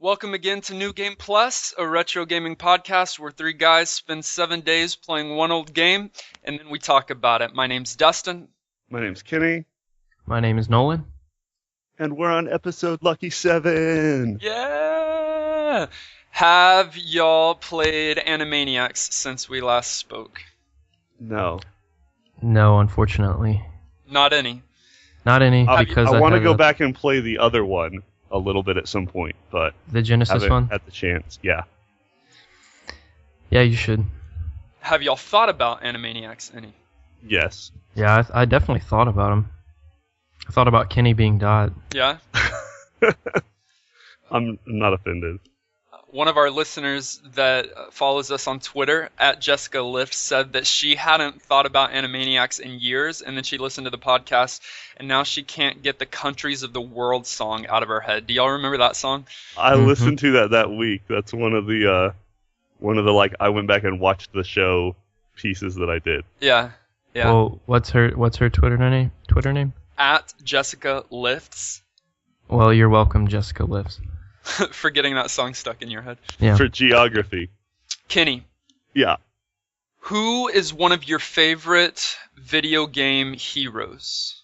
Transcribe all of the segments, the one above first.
Welcome again to New Game Plus, a retro gaming podcast where three guys spend 7 days playing one old game, and then we talk about it. My name's Dustin. My name's Kenny. My name is Nolan. And we're on episode Lucky 7. Yeah! Have y'all played Animaniacs since we last spoke? No. No, unfortunately. Not any. Not any, because I want to go back and play the other one a little bit at some point, but the Genesis one? haven't had the chance. Yeah. Yeah, you should. Have y'all thought about Animaniacs any? Yes. Yeah, I definitely thought about him. I thought about Kenny being Dot. Yeah? I'm not offended. One of our listeners that follows us on Twitter, at Jessica Lift, said that she hadn't thought about Animaniacs in years, and then she listened to the podcast, and now she can't get the Countries of the World song out of her head. Do y'all remember that song? I listened to that week. That's one of the like I went back and watched the show pieces that I did. Yeah. Well, what's her Twitter name? At Jessica Lifts. Well, you're welcome, Jessica Lifts. For getting that song stuck in your head. Yeah. For geography. Kenny. Yeah. Who is one of your favorite video game heroes?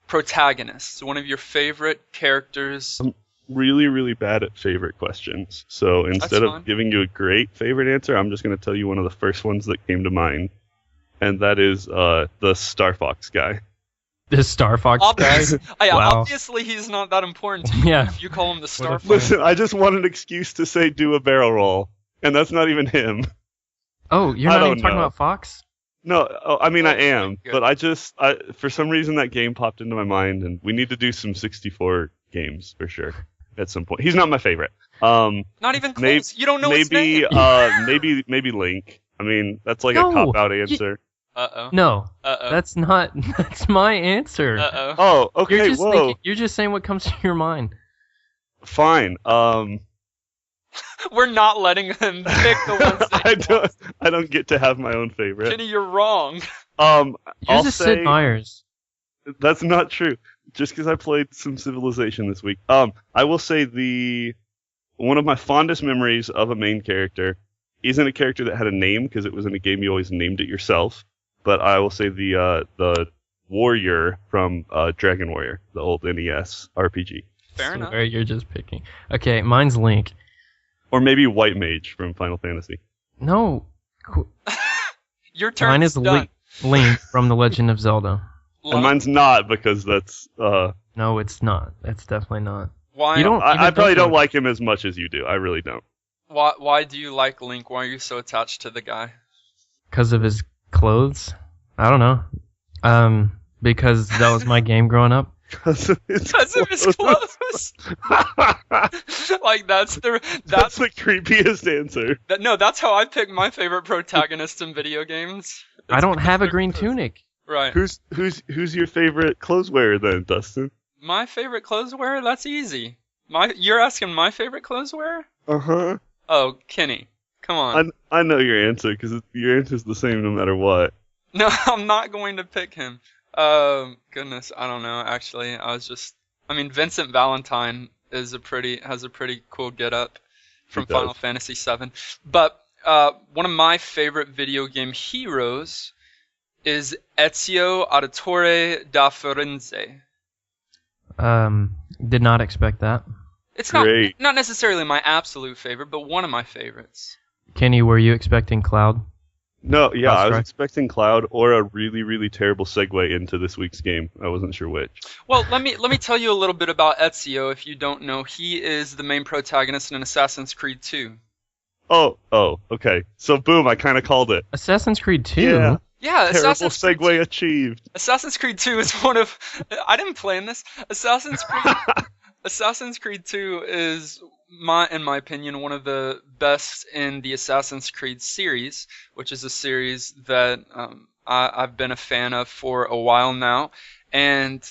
Protagonists. One of your favorite characters. I'm really, really bad at favorite questions. So instead of giving you a great favorite answer, I'm just going to tell you one of the first ones that came to mind. And that is the Star Fox guy. The Star Fox guy? Wow. Obviously, he's not that important to you. Yeah. If you call him the Star Fox. Listen, I just want an excuse to say do a barrel roll. And that's not even him. Oh, you're not even talking about Fox? No, I mean, I am. Good. But for some reason that game popped into my mind, and we need to do some 64 games for sure at some point. He's not my favorite. Not even close. You don't know his name. maybe Link. I mean, that's like a cop-out answer. Uh-oh. No. Uh-oh. That's my answer. Uh-oh. Oh, okay, You're just saying what comes to your mind. Fine. We're not letting him pick the ones that I don't get to have my own favorite. Kenny, you're wrong. Yours is Sid Meier's. That's not true. Just because I played some Civilization this week. I will say one of my fondest memories of a main character isn't a character that had a name, because it was in a game you always named it yourself. But I will say the warrior from Dragon Warrior, the old NES RPG. Fair enough. Where you're just picking. Okay, mine's Link. Or maybe White Mage from Final Fantasy. No. Your turn. Mine is done. Link from The Legend of Zelda. And mine's not, because that's... No, it's not. It's definitely not. Why? I probably don't like him as much as you do. I really don't. Why do you like Link? Why are you so attached to the guy? Because of his clothes? I don't know. Because that was my game growing up. Because of his clothes. Like that's the creepiest answer. That's how I pick my favorite protagonists in video games. I don't have a green tunic. Right. Who's your favorite clothes wearer then, Dustin? My favorite clothes wearer? That's easy. You're asking my favorite clothes wearer? Uh-huh. Oh, Kenny. Come on. I know your answer, because your answer's the same no matter what. No, I'm not going to pick him. Goodness, I don't know, actually. Vincent Valentine has a pretty cool get-up from Final Fantasy VII. But one of my favorite video game heroes is Ezio Auditore da Firenze. Did not expect that. It's Great. not necessarily my absolute favorite, but one of my favorites. Kenny, were you expecting Cloud? No, yeah, I was right. expecting Cloud or a really, really terrible segue into this week's game. I wasn't sure which. Well, let me tell you a little bit about Ezio if you don't know. He is the main protagonist in Assassin's Creed 2. Oh, okay. So boom, I kind of called it. Assassin's Creed 2? Yeah. Yeah, Terrible Assassin's segue Creed 2. achieved. Assassin's Creed 2 is one of... I didn't plan this. Assassin's Creed 2 is, in my opinion, one of the best in the Assassin's Creed series, which is a series that I've been a fan of for a while now. And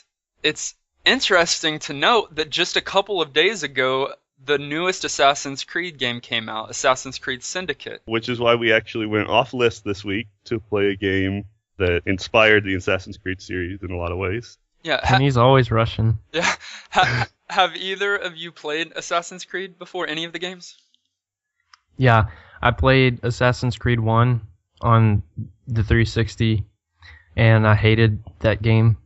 it's interesting to note that just a couple of days ago, the newest Assassin's Creed game came out, Assassin's Creed Syndicate. Which is why we actually went off list this week to play a game that inspired the Assassin's Creed series in a lot of ways. Yeah. And he's always Russian. Yeah. Have either of you played Assassin's Creed before, any of the games? Yeah, I played Assassin's Creed 1 on the 360, and I hated that game.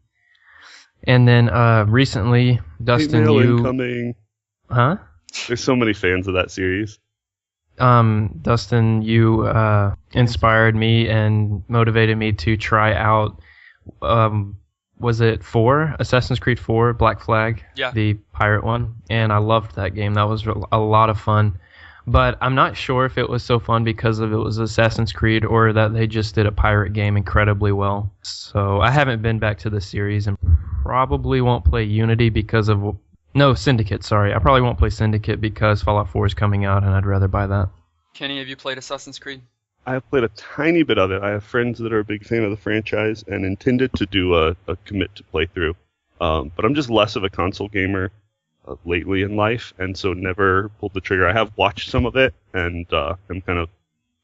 And then recently, Dustin, Email you... incoming. Huh? There's so many fans of that series. Dustin, you inspired me and motivated me to try out, was it 4? Assassin's Creed 4, Black Flag? Yeah. The pirate one. And I loved that game. That was a lot of fun. But I'm not sure if it was so fun because it was Assassin's Creed or that they just did a pirate game incredibly well. So I haven't been back to the series and probably won't play Unity because of... No, Syndicate, sorry. I probably won't play Syndicate because Fallout 4 is coming out and I'd rather buy that. Kenny, have you played Assassin's Creed? I have played a tiny bit of it. I have friends that are a big fan of the franchise and intended to do a commit to playthrough. But I'm just less of a console gamer lately in life, and so never pulled the trigger. I have watched some of it, and I'm kind of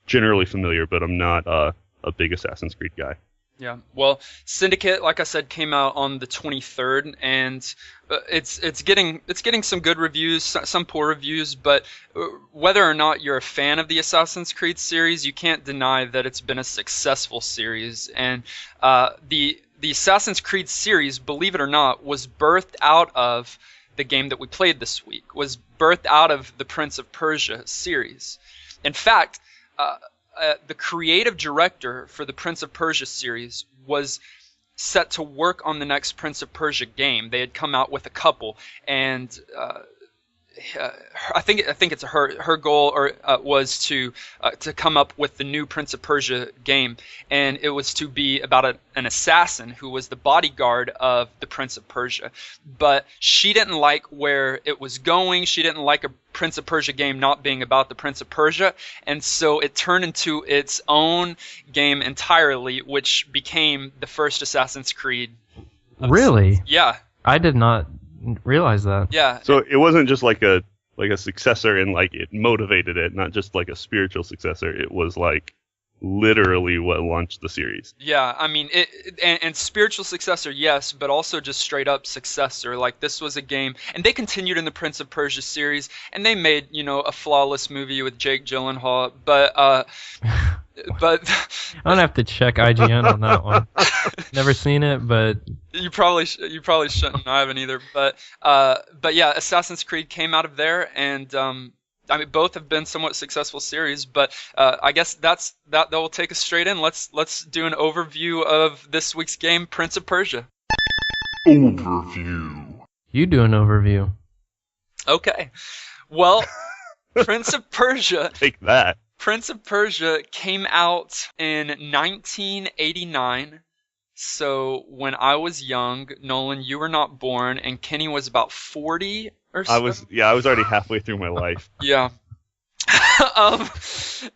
generally familiar, but I'm not a big Assassin's Creed guy. Yeah, well, Syndicate, like I said, came out on the 23rd, and it's getting some good reviews, some poor reviews, but whether or not you're a fan of the Assassin's Creed series, you can't deny that it's been a successful series. And the Assassin's Creed series, believe it or not, was birthed out of the game that we played this week, was birthed out of the Prince of Persia series. In fact, the creative director for the Prince of Persia series was set to work on the next Prince of Persia game. They had come out with a couple, and I think it's her goal was to come up with the new Prince of Persia game, and it was to be about an assassin who was the bodyguard of the Prince of Persia. But she didn't like where it was going. She didn't like a Prince of Persia game not being about the Prince of Persia, and so it turned into its own game entirely, which became the first Assassin's Creed. Really? Yeah. I did not realize that. Yeah. So it wasn't just like a successor and like it motivated it, not just like a spiritual successor. It was like literally what launched the series. Yeah, I mean, and spiritual successor, yes, but also just straight up successor. Like, this was a game, and they continued in the Prince of Persia series, and they made, a flawless movie with Jake Gyllenhaal, but I don't have to check IGN on that one. Never seen it, but you probably shouldn't. I haven't either. But yeah, Assassin's Creed came out of there, and I mean, both have been somewhat successful series. But I guess that will take us straight in. Let's do an overview of this week's game, Prince of Persia. Overview. You do an overview. Okay. Well, Prince of Persia. Take that. Prince of Persia came out in 1989. So when I was young, Nolan, you were not born, and Kenny was about 40 or so. I was already halfway through my life. Yeah.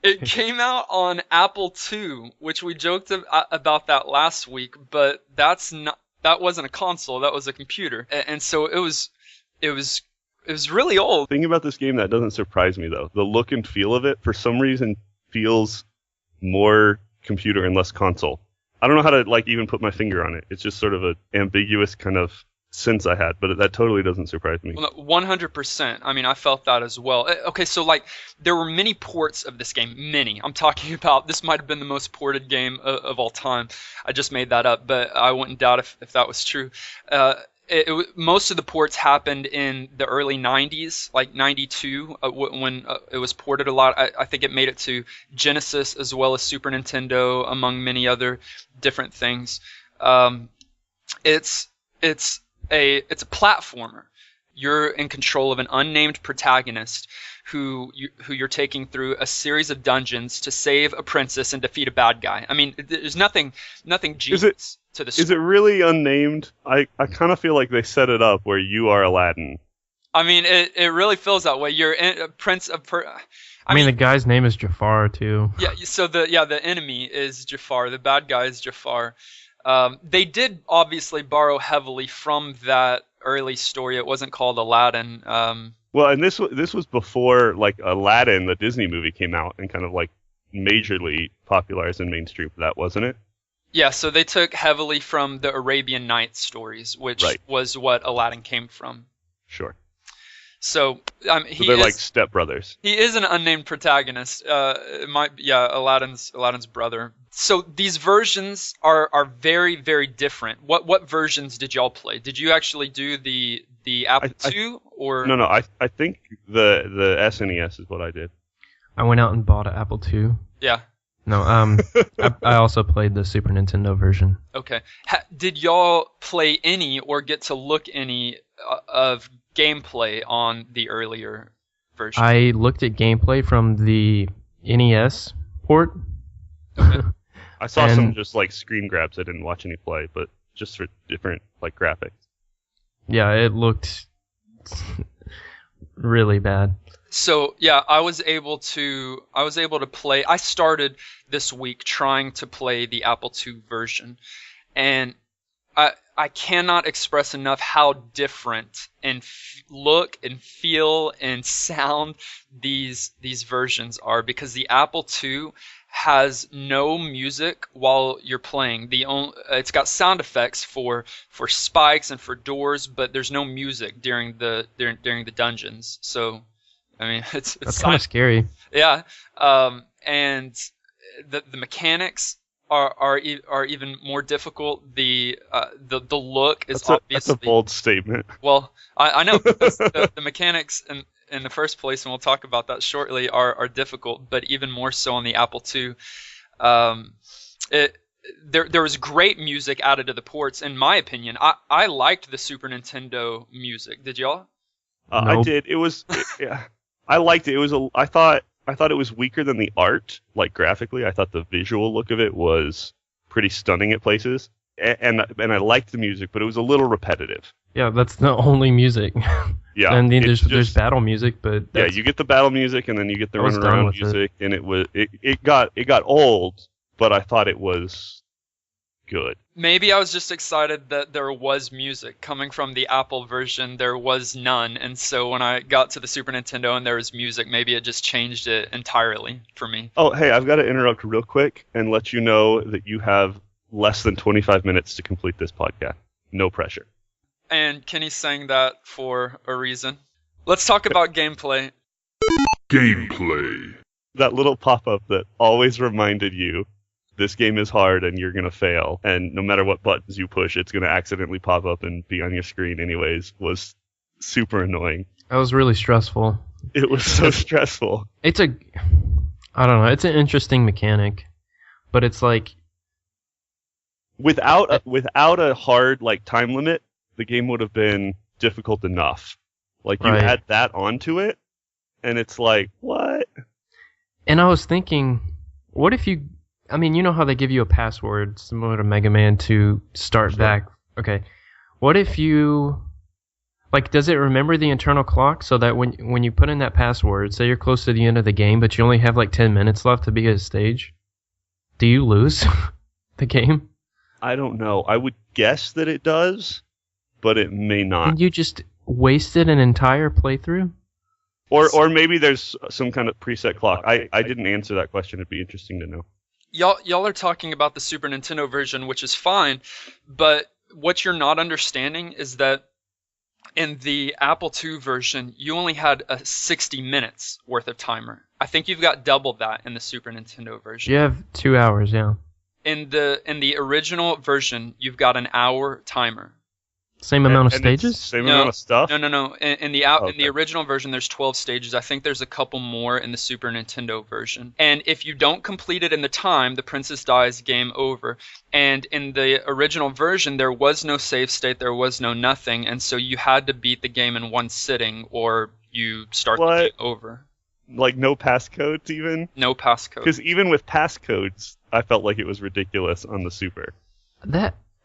It came out on Apple II, which we joked about that last week, but that wasn't a console, that was a computer. And so it was really old. The thing about this game that doesn't surprise me, though, the look and feel of it, for some reason, feels more computer and less console. I don't know how to even put my finger on it. It's just sort of an ambiguous kind of sense I had, but that totally doesn't surprise me. Well, 100%. I mean, I felt that as well. Okay, so there were many ports of this game. Many. I'm talking about, this might have been the most ported game of all time. I just made that up, but I wouldn't doubt if that was true. Most of the ports happened in the early 90s, like 92, when it was ported a lot. I think it made it to Genesis as well as Super Nintendo, among many other different things. It's a platformer. You're in control of an unnamed protagonist who you're taking through a series of dungeons to save a princess and defeat a bad guy. I mean, there's nothing genius to the story. Is it really unnamed? I kind of feel like they set it up where you are Aladdin. I mean, it really feels that way. You're a prince of I mean, the guy's name is Jafar too. Yeah, so the enemy is Jafar. The bad guy is Jafar. They did obviously borrow heavily from that early story. It wasn't called Aladdin. Well, and this was before Aladdin, the Disney movie, came out and kind of majorly popularized in mainstream for that, wasn't it? Yeah, so they took heavily from the Arabian Nights stories, which was what Aladdin came from. Sure. So So they're like stepbrothers. he is an unnamed protagonist. It might Aladdin's brother. So these versions are very, very different. What versions did y'all play? Did you actually do the Apple II or No, I think the SNES is what I did. I went out and bought an Apple II. Yeah. No, I also played the Super Nintendo version. Okay. Did y'all play any or get to look any of gameplay on the earlier version? I looked at gameplay from the NES port. Okay. I saw some just like screen grabs. I didn't watch any play, but just for different like graphics. Yeah, it looked really bad. So yeah, I was able to play. I started this week trying to play the Apple II version, and I cannot express enough how different in look and feel and sound these versions are, because the Apple II has no music while you're playing. It's got sound effects for spikes and for doors, but there's no music during the dungeons. So I mean, it's kind of scary. Yeah, and the mechanics are even more difficult. The look is obviously. That's a bold statement. Well, I know, because the mechanics in the first place, and we'll talk about that shortly, are difficult, but even more so on the Apple II. There was great music added to the ports, in my opinion. I liked the Super Nintendo music. Did y'all? Nope. I did. It was. Yeah. I liked it. I thought it was weaker than the art, like graphically. I thought the visual look of it was pretty stunning at places, and I liked the music, but it was a little repetitive. Yeah, that's the only music. Yeah, and then there's battle music, but yeah, you get the battle music, and then you get the run around music, and it got old, but I thought it was good. Maybe I was just excited that there was music. Coming from the Apple version, there was none, and so when I got to the Super Nintendo and there was music, maybe it just changed it entirely for me. Oh, hey, I've got to interrupt real quick and let you know that you have less than 25 minutes to complete this podcast. No pressure. And Kenny's saying that for a reason. Let's talk about gameplay. Gameplay. That little pop-up that always reminded you this game is hard and you're going to fail, and no matter what buttons you push, it's going to accidentally pop up and be on your screen anyways, was super annoying. That was really stressful. It was so stressful. I don't know, it's an interesting mechanic, but it's like... Without a hard like time limit, the game would have been difficult enough. Like, you add that onto it, and it's like, what? And I was thinking, what if you... I mean, you know how they give you a password similar to Mega Man to start back? Okay. What if you... Like, does it remember the internal clock so that when you put in that password, say you're close to the end of the game, but you only have like 10 minutes left to be at a stage, do you lose the game? I don't know. I would guess that it does, but it may not. And you just wasted an entire playthrough? Or maybe there's some kind of preset clock. I didn't answer that question. It'd be interesting to know. Y'all are talking about the Super Nintendo version, which is fine, but what you're not understanding is that in the Apple II version, you only had a 60 minutes worth of timer. I think you've got double that in the Super Nintendo version. You have 2 hours, yeah. In the original version, you've got an hour timer. Same amount of stages? Same amount of stuff? No. In the original version, there's 12 stages. I think there's a couple more in the Super Nintendo version. And if you don't complete it in the time, the princess dies, game over. And in the original version, there was no save state, there was no nothing, and so you had to beat the game in one sitting, or you start the game over. Like, no passcodes even? No passcodes. Because even with passcodes, I felt like it was ridiculous on the Super.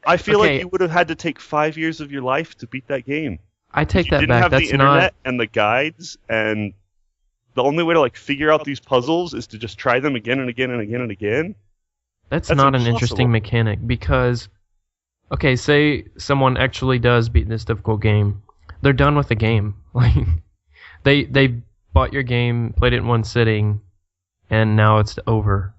I feel like you would have had to take 5 years of your life to beat that game. I take that back. You didn't have the internet and the guides, and the only way to like figure out these puzzles is to just try them again and again and again and again. That's not an interesting mechanic, because, okay, say someone actually does beat this difficult game. They're done with the game. Like, they bought your game, played it in one sitting, and now it's over.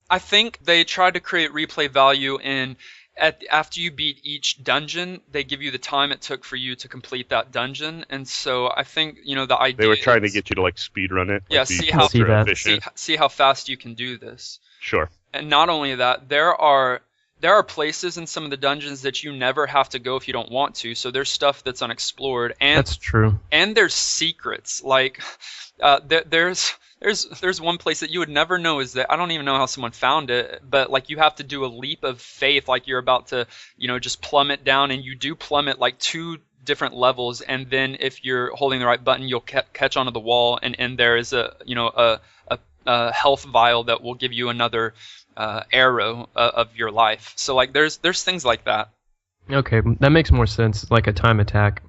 I think they tried to create replay value in after you beat each dungeon, they give you the time it took for you to complete that dungeon. And so I think, the idea They were trying to is, get you to like speed run it. yeah, Like, be see how see that. efficient. see how fast you can do this. Sure. And not only that, there are places in some of the dungeons that you never have to go if you don't want to. So there's stuff that's unexplored, and That's true. there's secrets. Like there's one place that you would never know is that I don't even know how someone found it, but like you have to do a leap of faith, like you're about to just plummet down, and you do plummet like 2 different levels, and then if you're holding the right button, you'll catch onto the wall, and there is a health vial that will give you another arrow of your life. So like there's things like that. Okay, that makes more sense. Like a time attack.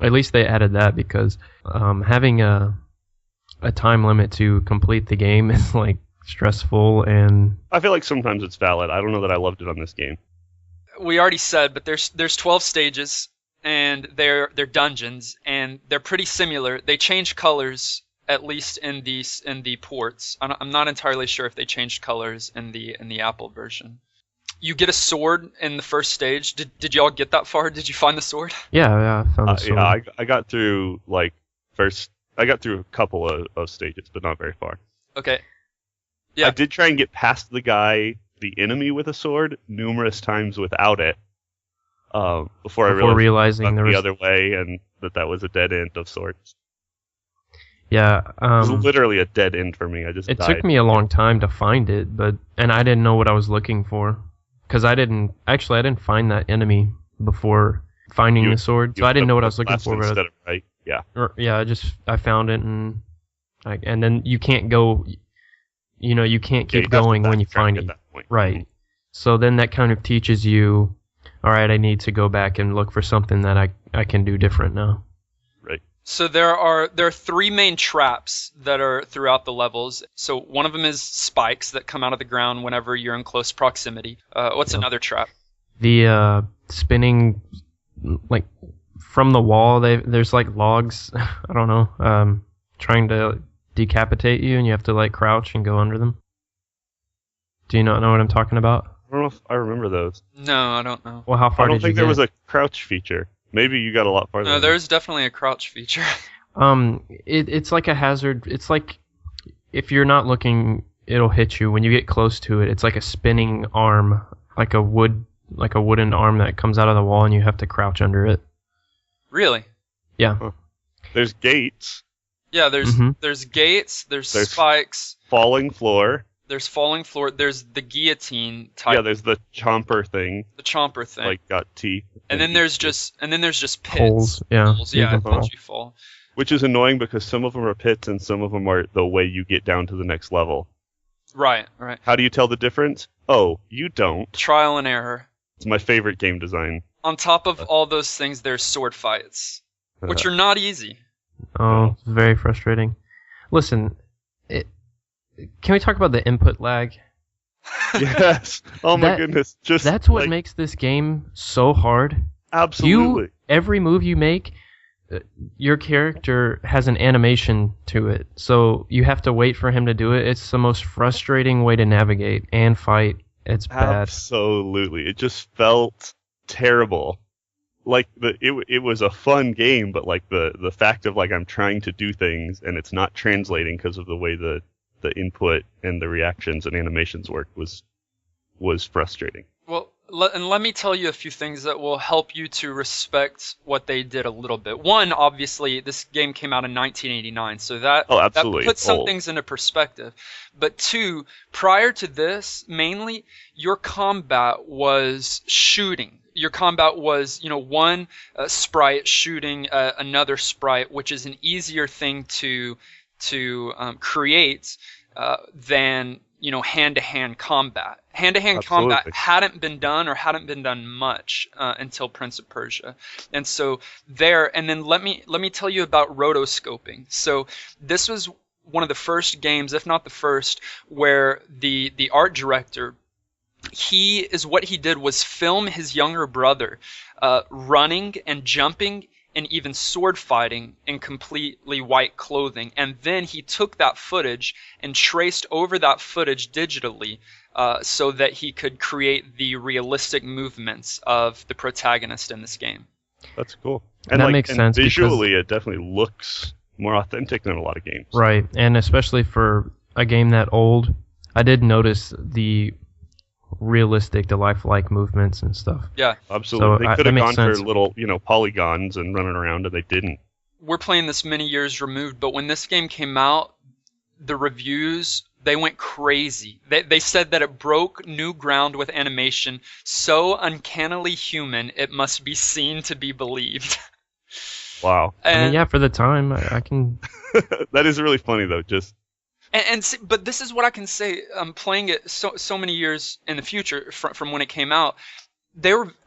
At least they added that because having a time limit to complete the game is like stressful, and I feel like sometimes it's valid. I don't know that I loved it on this game. We already said, but there's 12 stages, and they're dungeons, and they're pretty similar. They change colors, at least in the ports. I'm not entirely sure if they changed colors in the Apple version. You get a sword in the first stage. Did y'all get that far? Did you find the sword? yeah, I found the sword. Yeah, I got through I got through a couple of stages, but not very far. Okay. Yeah. I did try and get past the enemy with a sword, numerous times without it. Before I realizing there the was other way, and that was a dead end of sorts. Yeah, It was literally a dead end for me. I just it died. took me a long time to find it, and I didn't know what I was looking for because I didn't find that enemy before finding the sword, so I didn't know what I was looking for. Instead of right, yeah. I found it, and then you can't go. You can't keep going when you find it. That point. Right. So then that kind of teaches you, all right, I need to go back and look for something that I can do different now. Right. So there are 3 main traps that are throughout the levels. So one of them is spikes that come out of the ground whenever you're in close proximity. What's another trap? The spinning, like from the wall, there's like logs. I don't know, trying to decapitate you, and you have to like crouch and go under them. Do you not know what I'm talking about? I don't know if I remember those. No, I don't know. Well, how far I don't did you think get? there was a crouch feature. Maybe you got a lot farther. No, there's definitely a crouch feature. It's like a hazard. It's like if you're not looking, it'll hit you. When you get close to it, it's like a spinning arm, like a wooden arm that comes out of the wall, and you have to crouch under it. Really? Yeah. Huh. There's gates. Yeah, there's Mhm. there's gates, there's There's spikes, Falling floor. there's falling floor, there's the guillotine type, Yeah, there's the chomper thing. the chomper thing, Like got teeth. and then there's just pits. Holes. Yeah. Holes, yeah, You can that fall. you fall. Which is annoying because some of them are pits and some of them are the way you get down to the next level. Right. How do you tell the difference? Oh, you don't. Trial and error. It's my favorite game design. On top of all those things, there's sword fights, which are not easy. Oh, it's very frustrating. Listen, can we talk about the input lag? Yes. Oh my That- goodness. Just That's what like, makes this game so hard. absolutely. Every move you make, your character has an animation to it, so you have to wait for him to do it. It's the most frustrating way to navigate and fight. It's bad. Absolutely. It just felt terrible. Like it was a fun game, but like the fact of like I'm trying to do things and it's not translating because of the way the input and the reactions and animations work was frustrating. Well, let me tell you a few things that will help you to respect what they did a little bit. One, obviously, this game came out in 1989, so that absolutely. puts some Old. things into perspective. But two, prior to this, mainly, your combat was shooting. Your combat was, one sprite shooting another sprite, which is an easier thing to create than hand-to-hand combat. Hand-to-hand combat Absolutely. hadn't been done much until Prince of Persia, and so there. And then let me tell you about rotoscoping. So this was one of the first games, if not the first, where the art director. What he did was film his younger brother running and jumping and even sword fighting in completely white clothing. And then he took that footage and traced over that footage digitally so that he could create the realistic movements of the protagonist in this game. That's cool. And that makes sense visually, it definitely looks more authentic than a lot of games. Right, and especially for a game that old, I did notice the realistic to lifelike movements and stuff. Yeah, absolutely. So, they could have that gone makes sense. for little, polygons and running around, and they didn't. We're playing this many years removed, but when this game came out, the reviews, they went crazy. They said that it broke new ground with animation, so uncannily human it must be seen to be believed. Wow. I mean, yeah, for the time, I can. That is really funny though. But this is what I can say. Playing it so many years in the future from when it came out,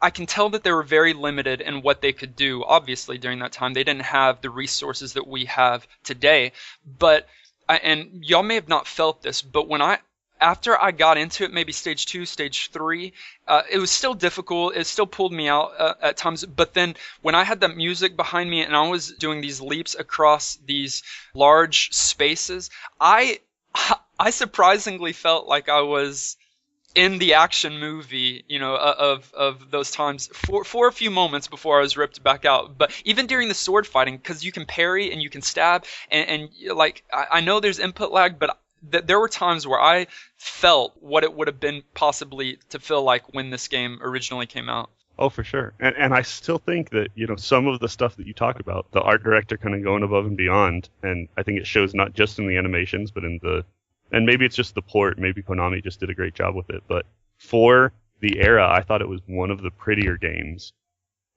I can tell that they were very limited in what they could do. Obviously, during that time, they didn't have the resources that we have today. But and y'all may have not felt this, but after I got into it, maybe stage 2, stage 3, it was still difficult. It still pulled me out at times. But then when I had that music behind me and I was doing these leaps across these large spaces, I surprisingly felt like I was in the action movie, of those times for a few moments before I was ripped back out. But even during the sword fighting, because you can parry and you can stab, and like I know there's input lag, but there were times where I felt what it would have been possibly to feel like when this game originally came out. Oh, for sure. And I still think that, some of the stuff that you talk about, the art director kind of going above and beyond, and I think it shows not just in the animations, but and maybe it's just the port, maybe Konami just did a great job with it, but for the era, I thought it was one of the prettier games.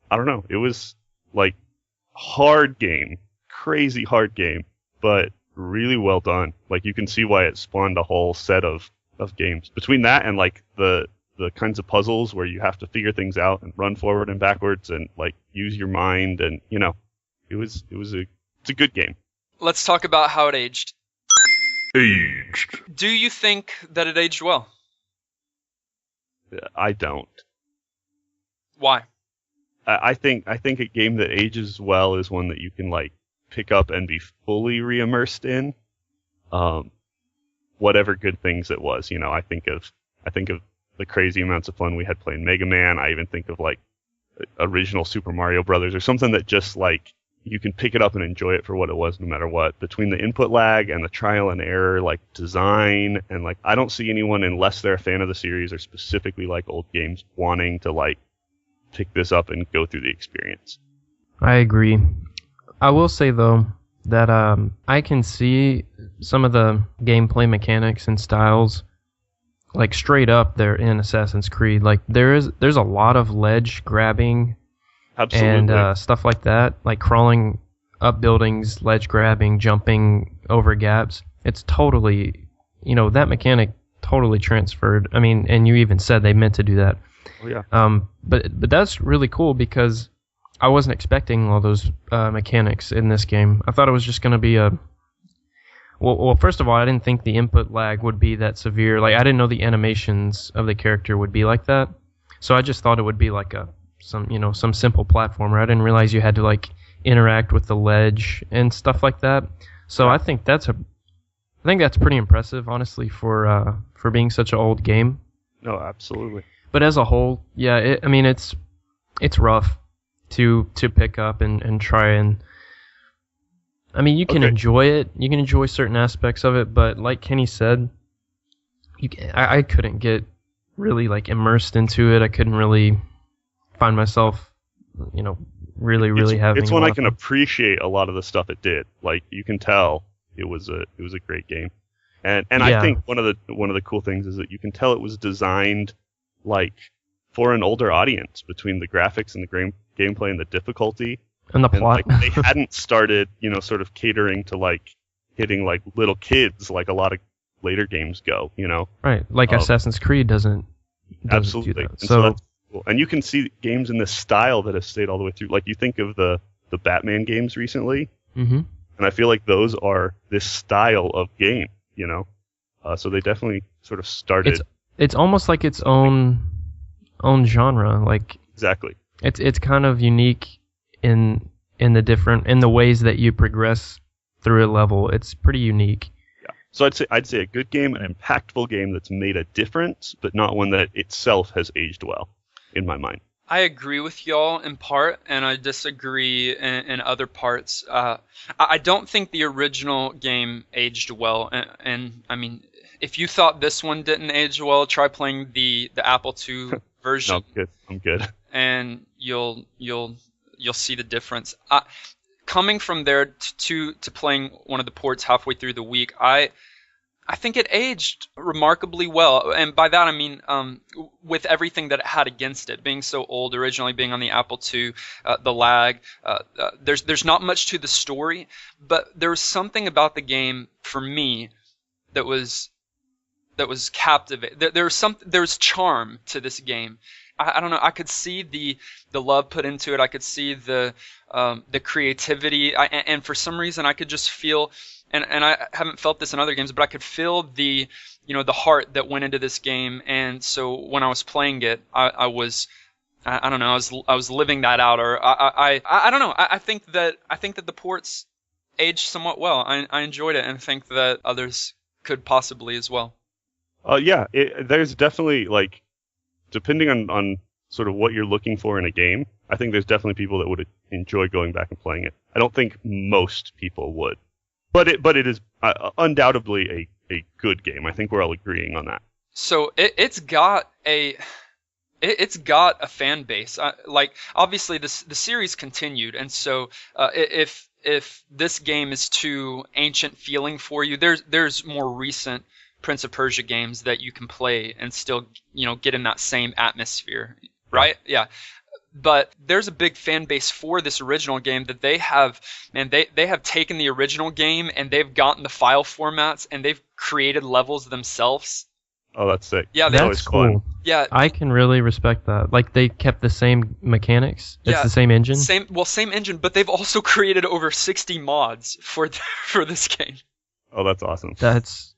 I don't know, it was like hard game, crazy hard game, but really well done. Like you can see why it spawned a whole set of games. Between that and like the kinds of puzzles where you have to figure things out and run forward and backwards and like use your mind, and it's a good game. Let's talk about how it aged. Aged. Do you think that it aged well? I don't. Why? I think a game that ages well is one that you can like pick up and be fully re-immersed in. Whatever good things it was, I think of the crazy amounts of fun we had playing Mega Man. I even think of like original Super Mario Brothers or something that just like you can pick it up and enjoy it for what it was no matter what. Between the input lag and the trial and error like design, and like I don't see anyone, unless they're a fan of the series or specifically like old games, wanting to like pick this up and go through the experience. I agree. I will say though that I can see some of the gameplay mechanics and styles like straight up there in Assassin's Creed. Like there's a lot of ledge grabbing. Absolutely. And stuff like that, like crawling up buildings, ledge grabbing, jumping over gaps. It's totally, that mechanic totally transferred. I mean, and you even said they meant to do that. Oh yeah. But that's really cool because I wasn't expecting all those mechanics in this game. I thought it was just going to be well, first of all, I didn't think the input lag would be that severe. Like I didn't know the animations of the character would be like that. So I just thought it would be like some simple platformer. I didn't realize you had to like interact with the ledge and stuff like that. So I think that's pretty impressive, honestly, for being such an old game. No, absolutely. But as a whole, yeah, it's rough to pick up and try and. I mean, you can enjoy it. You can enjoy certain aspects of it, but like Kenny said, I couldn't get really like immersed into it. I couldn't really find myself, really having. It's one I can appreciate a lot of the stuff it did. Like you can tell it was a great game, and yeah. I think one of the cool things is that you can tell it was designed like for an older audience, between the graphics and the gameplay and the difficulty and the plot. Like, they hadn't started, sort of catering to like hitting like little kids like a lot of later games go. Right, like Assassin's Creed doesn't absolutely do that. And so that's cool. And you can see games in this style that have stayed all the way through. Like you think of the Batman games recently, mm-hmm. and I feel like those are this style of game, so they definitely sort of started. It's almost like its own genre. Like exactly. It's kind of unique in the ways that you progress through a level. It's pretty unique. Yeah. So I'd say a good game, an impactful game that's made a difference, but not one that itself has aged well, in my mind. I agree with y'all in part, and I disagree in other parts. I don't think the original game aged well, and I mean, if you thought this one didn't age well, try playing the Apple II version, No, I'm good. and you'll see the difference. Coming from there to playing one of the ports halfway through the week, I think it aged remarkably well, and by that I mean with everything that it had against it, being so old, originally being on the Apple II, the lag. There's not much to the story, but there was something about the game for me that was captivating. There was charm to this game. I don't know. I could see the love put into it. I could see the creativity, and for some reason I could just feel. And I haven't felt this in other games, but I could feel the heart that went into this game. And so when I was playing it, I don't know, I was living that out, or I don't know. I think that the ports aged somewhat well. I enjoyed it, and I think that others could possibly as well. Yeah, there's definitely, like, depending on sort of what you're looking for in a game, I think there's definitely people that would enjoy going back and playing it. I don't think most people would. But it is undoubtedly a good game. I think we're all agreeing on that. So it's got a fan base. Like, obviously the series continued, and so if this game is too ancient feeling for you, there's more recent Prince of Persia games that you can play and still get in that same atmosphere, right? Yeah. But there's a big fan base for this original game that they have taken the original game and they've gotten the file formats and they've created levels themselves. Oh, that's sick. Yeah, that's cool. Fun. Yeah, I can really respect that. Like, they kept the same mechanics. It's the same engine. Same engine, but they've also created over 60 mods for this game. Oh, that's awesome. That's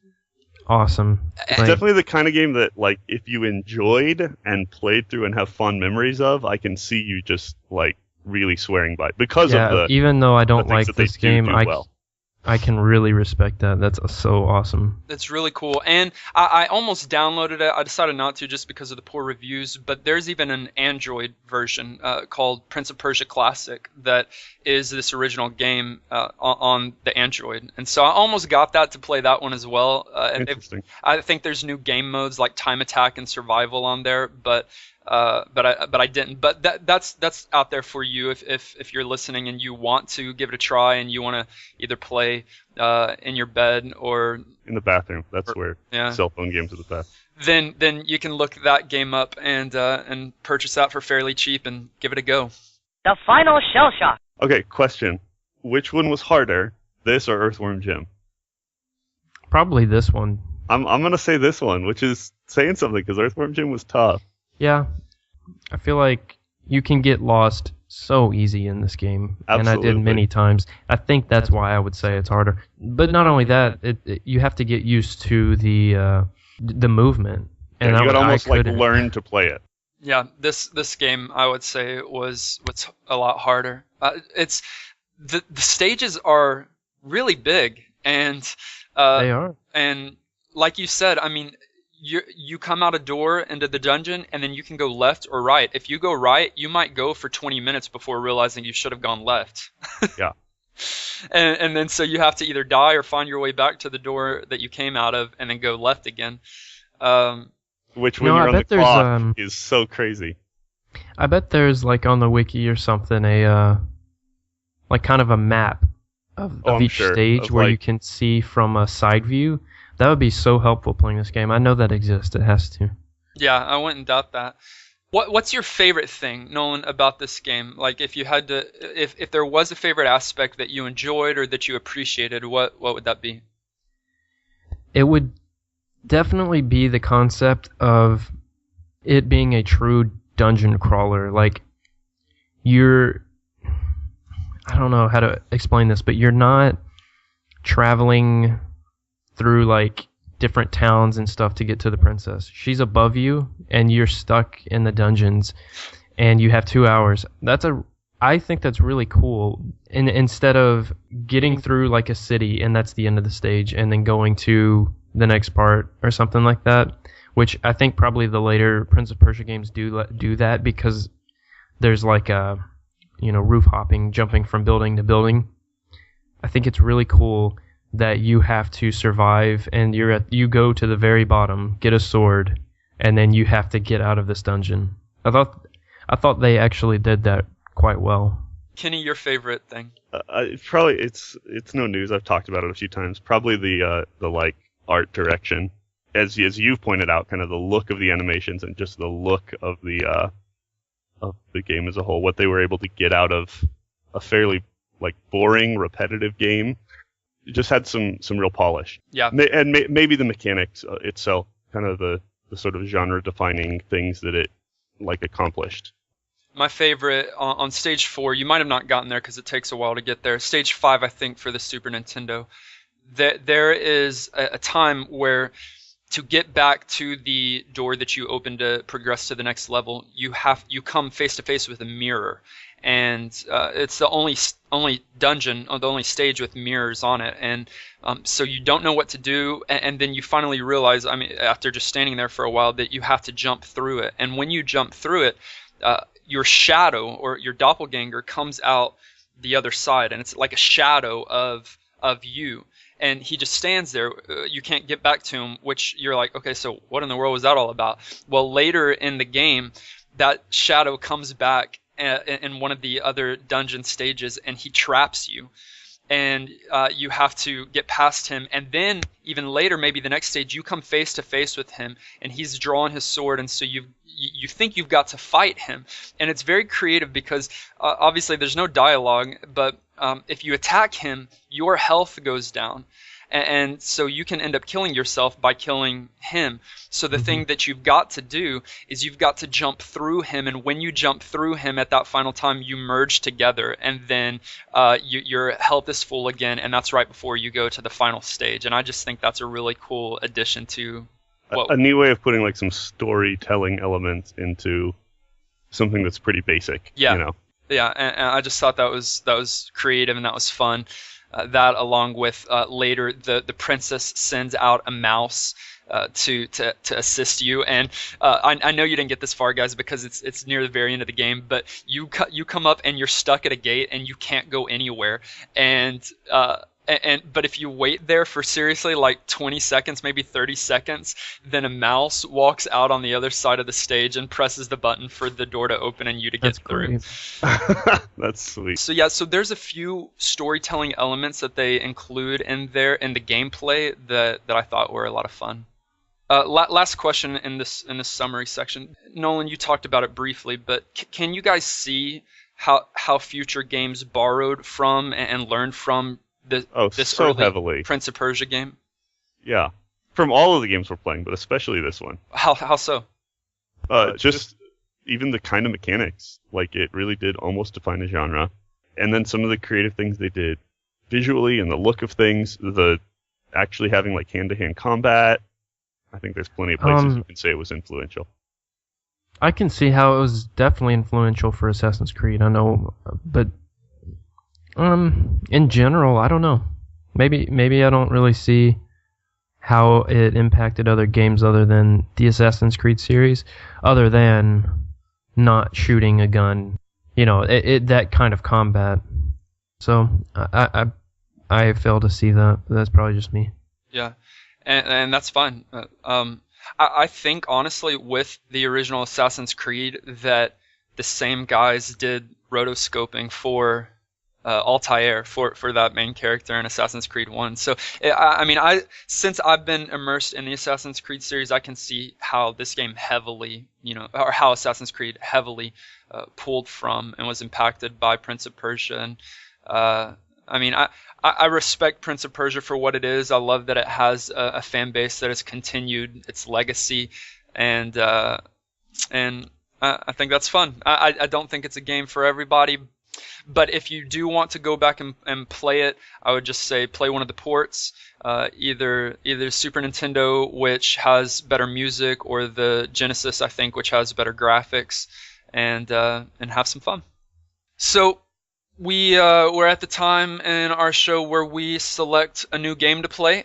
awesome. It's definitely the kind of game that, like, if you enjoyed and played through and have fond memories of, I can see you just, like, really swearing by it because of the. Even though I don't like this game, well. I can really respect that. That's so awesome. That's really cool. And I almost downloaded it. I decided not to just because of the poor reviews. But there's even an Android version called Prince of Persia Classic that is this original game on the Android. And so I almost got that to play that one as well. Interesting. I think there's new game modes like Time Attack and Survival on there, but I didn't. But that's out there for you if you're listening and you want to give it a try and you want to either play in your bed or in the bathroom. That's where cell phone games are the best. Then you can look that game up and purchase that for fairly cheap and give it a go. The final shell shock. Okay, question: which one was harder, this or Earthworm Jim? Probably this one. I'm gonna say this one, which is saying something because Earthworm Jim was tough. Yeah, I feel like you can get lost so easy in this game, Absolutely. And I did many times. I think that's why I would say it's harder. But not only that, you have to get used to the movement. And you gotta almost learn to play it. Yeah, this game I would say was a lot harder. It's the stages are really big and they are. And like you said, I mean, you come out a door into the dungeon and then you can go left or right. If you go right, you might go for 20 minutes before realizing you should have gone left. Yeah. And then so you have to either die or find your way back to the door that you came out of and then go left again. Which when you're on the clock is so crazy. I bet there's like on the wiki or something a like kind of a map of each stage where you can see from a side view. That would be so helpful playing this game. I know that exists. It has to. Yeah, I wouldn't doubt that. What's your favorite thing, Nolan, about this game? Like, if you had to, if there was a favorite aspect that you enjoyed or that you appreciated, what would that be? It would definitely be the concept of it being a true dungeon crawler. Like, I don't know how to explain this, but you're not traveling through like different towns and stuff to get to the princess. She's above you and you're stuck in the dungeons and you have 2 hours. I think that's really cool. And instead of getting through like a city and that's the end of the stage, and then going to the next part or something like that, which I think probably the later Prince of Persia games do that, because there's like a, roof hopping, jumping from building to building. I think it's really cool that you have to survive, and you go to the very bottom, get a sword, and then you have to get out of this dungeon. I thought they actually did that quite well. Kenny, your favorite thing? It's no news. I've talked about it a few times. Probably the like art direction, as you've pointed out, kind of the look of the animations and just the look of the game as a whole. What they were able to get out of a fairly like boring, repetitive game, it just had some real polish. Yeah, and maybe the mechanics itself, kind of the sort of genre-defining things that it like accomplished. My favorite on stage 4, you might have not gotten there because it takes a while to get there. Stage 5, I think, for the Super Nintendo, there is a time where to get back to the door that you opened to progress to the next level, you come face to face with a mirror, and it's the only dungeon or the only stage with mirrors on it, and so you don't know what to do, and then you finally realize, after just standing there for a while, that you have to jump through it, and when you jump through it, your shadow or your doppelganger comes out the other side, and it's like a shadow of you, and he just stands there. You can't get back to him, which you're like, okay, so what in the world was that all about? Well, later in the game, that shadow comes back in one of the other dungeon stages, and he traps you, and you have to get past him, and then even later, maybe the next stage, you come face to face with him, and he's drawing his sword, and so you think you've got to fight him, and it's very creative because obviously there's no dialogue, but if you attack him, your health goes down, and so you can end up killing yourself by killing him. So the thing that you've got to do is you've got to jump through him, and when you jump through him at that final time, you merge together, and then your health is full again, and that's right before you go to the final stage. And I just think that's a really cool addition to a neat way of putting like some storytelling elements into something that's pretty basic. Yeah, yeah, and I just thought that was creative and that was fun. That, along with later the princess sends out a mouse to assist you, and I know you didn't get this far, guys, because it's near the very end of the game, but you come up and you're stuck at a gate and you can't go anywhere, and but if you wait there for seriously like 20 seconds, maybe 30 seconds, then a mouse walks out on the other side of the stage and presses the button for the door to open and you to get through. That's sweet. So yeah, so there's a few storytelling elements that they include in there in the gameplay that I thought were a lot of fun. Last question in this summary section. Nolan, you talked about it briefly, but can you guys see how future games borrowed from and learned from this so early heavily Prince of Persia game? Yeah, from all of the games we're playing, but especially this one. How so? Just even the kind of mechanics, like it really did almost define a genre. And then some of the creative things they did visually and the look of things, the actually having like hand-to-hand combat. I think there's plenty of places you can say it was influential. I can see how it was definitely influential for Assassin's Creed. I know, but in general, I don't know. Maybe I don't really see how it impacted other games other than the Assassin's Creed series, other than not shooting a gun. That kind of combat. So I fail to see that. But that's probably just me. Yeah, and that's fine. I think honestly, with the original Assassin's Creed, that the same guys did rotoscoping for Altair for that main character in Assassin's Creed 1. So since I've been immersed in the Assassin's Creed series, I can see how this game heavily, or how Assassin's Creed heavily pulled from and was impacted by Prince of Persia. And I respect Prince of Persia for what it is. I love that it has a fan base that has continued its legacy, and I think that's fun. I don't think it's a game for everybody. But if you do want to go back and play it, I would just say play one of the ports, either Super Nintendo, which has better music, or the Genesis, I think, which has better graphics, and have some fun. So we're at the time in our show where we select a new game to play.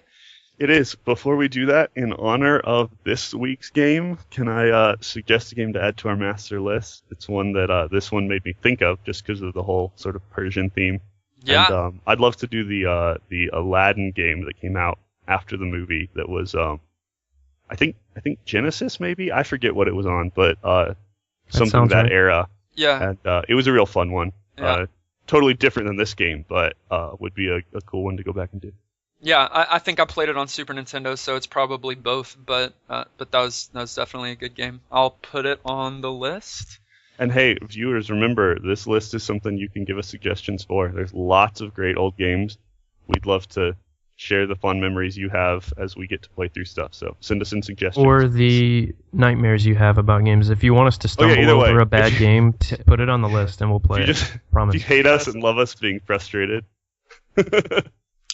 It is. Before we do that, in honor of this week's game, can I suggest a game to add to our master list? It's one that this one made me think of just because of the whole sort of Persian theme. Yeah. And I'd love to do the Aladdin game that came out after the movie. That was I think Genesis maybe. I forget what it was on, but something that right. era. Yeah. And it was a real fun one. Yeah. Totally different than this game, but would be a cool one to go back and do. Yeah, I think I played it on Super Nintendo, so it's probably both. But that was definitely a good game. I'll put it on the list. And hey, viewers, remember, this list is something you can give us suggestions for. There's lots of great old games. We'd love to share the fun memories you have as we get to play through stuff. So send us in suggestions. Or the nightmares you have about games. If you want us to stumble either over way. a bad game, put it on the list and we'll play If you it. just Promise. if you hate us and love us being frustrated.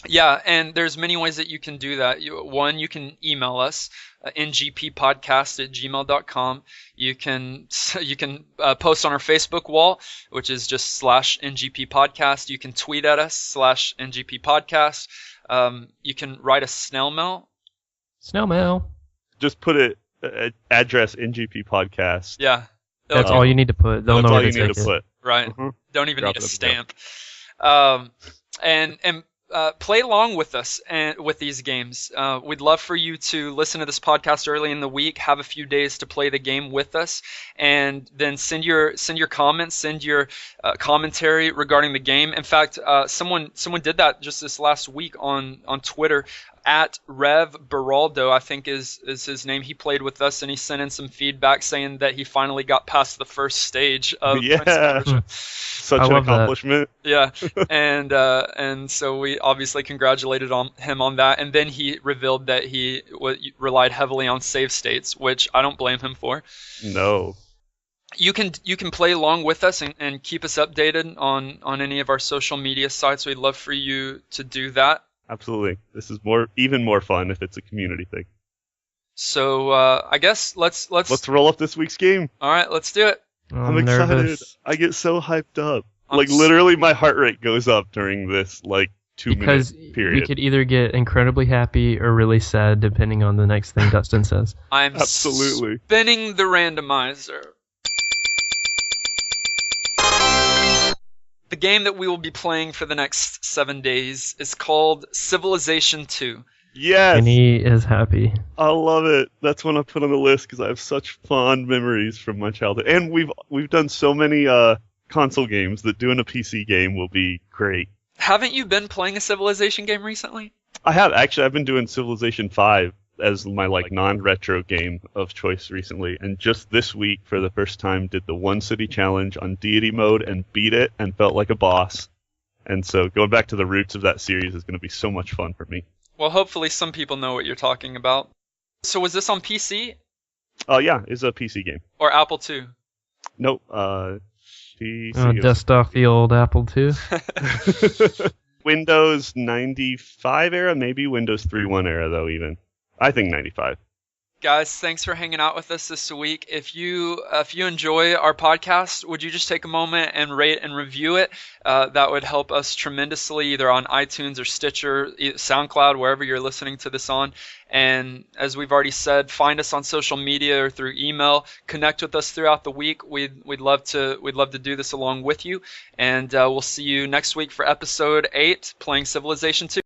Yeah, and there's many ways that you can do that. One, you can email us, ngppodcast@gmail.com. You can post on our Facebook wall, which is just /ngppodcast. You can tweet at us /ngppodcast. You can write a snail mail. Snail mail. Just put it address NGP podcast. Yeah. That's all you need to put. They'll That's know all where you to need take to it. put. Right. Mhm. Don't even Drop need a it up stamp. And play along with us and with these games. We'd love for you to listen to this podcast early in the week, have a few days to play the game with us, and then send your comments, send your commentary regarding the game. In fact, someone did that just this last week on Twitter. At Rev Beraldo, I think is his name. He played with us and he sent in some feedback saying that he finally got past the first stage of Prince of Persia. Such I an love that. accomplishment. Yeah, and so we obviously congratulated him on that, and then he revealed that he relied heavily on save states, which I don't blame him for. No. You can play along with us and keep us updated on any of our social media sites. We'd love for you to do that. Absolutely. This is even more fun if it's a community thing. So I guess let's roll up this week's game. all right, let's do it. I'm excited. nervous I get so hyped up. I'm Like literally my heart rate goes up during this 2-minute because period. we could either get incredibly happy or really sad depending on the next thing Dustin says. I'm Absolutely. spinning the randomizer. The game that we will be playing for the next 7 days is called Civilization 2. Yes. And he is happy. I love it. That's one I put on the list because I have such fond memories from my childhood. And we've done so many console games that doing a PC game will be great. Haven't you been playing a Civilization game recently? I have actually. I've been doing Civilization 5 as my non-retro game of choice recently, and just this week for the first time did the One City Challenge on Deity mode and beat it and felt like a boss. And so going back to the roots of that series is going to be so much fun for me. Well, hopefully some people know what you're talking about. So was this on PC Oh yeah, it's a PC game. or Apple II? Nope. PC. Dust off the old Apple II. Windows 95 era, maybe Windows 3.1 era though even. I think 95. Guys, thanks for hanging out with us this week. If you enjoy our podcast, would you just take a moment and rate and review it? That would help us tremendously, either on iTunes or Stitcher, SoundCloud, wherever you're listening to this on. And as we've already said, find us on social media or through email. Connect with us throughout the week. We'd love to do this along with you. And we'll see you next week for episode 8, playing Civilization 2.